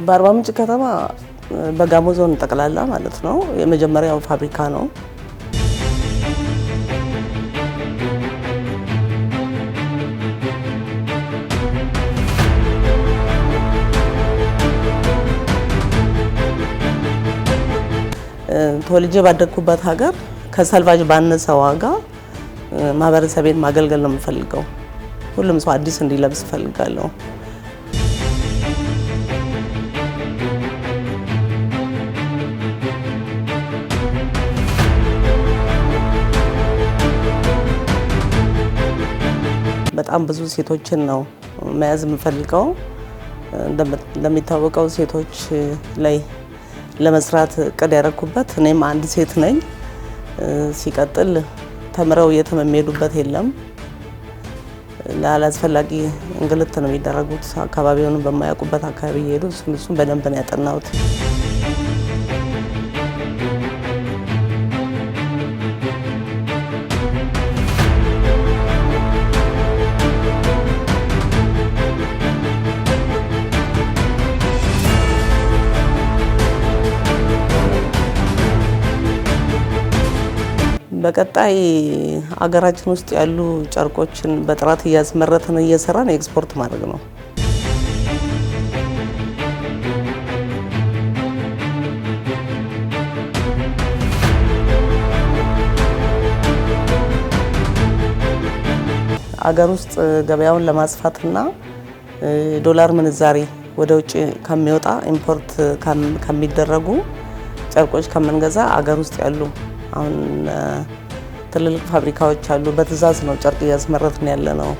በአርባ ምንጭ ከተማ በጋሞ ዞን ጠቅላላ ማለት ነው የመጀመሪያው ፋብሪካ ነው። ተወልጄ ባደግኩበት ሀገር ከሰልቫጅ ባነሰ ዋጋ ማህበረሰቤን ማገልገል ነው የምፈልገው። ሁሉም ሰው አዲስ እንዲለብስ እፈልጋለሁ። በጣም ብዙ ሴቶችን ነው መያዝ የምፈልገው። እንደሚታወቀው ሴቶች ላይ ለመስራት እቅድ ያደረኩበት እኔም አንድ ሴት ነኝ። ሲቀጥል ተምረው የተመሜዱበት የለም። ላላስፈላጊ እንግልት ነው የሚደረጉት። አካባቢውን በማያውቁበት አካባቢ እየሄዱ እሱን በደንብ ነው ያጠናሁት። በቀጣይ አገራችን ውስጥ ያሉ ጨርቆችን በጥራት እያስመረትን እየሰራን ኤክስፖርት ማድረግ ነው። አገር ውስጥ ገበያውን ለማስፋትና ዶላር ምንዛሬ ወደ ውጭ ከሚወጣ ኢምፖርት ከሚደረጉ ጨርቆች ከምንገዛ አገር ውስጥ ያሉ አሁን ትልልቅ ፋብሪካዎች አሉ። በትዕዛዝ ነው ጨርቅ እያስመረትን ያለ ነው።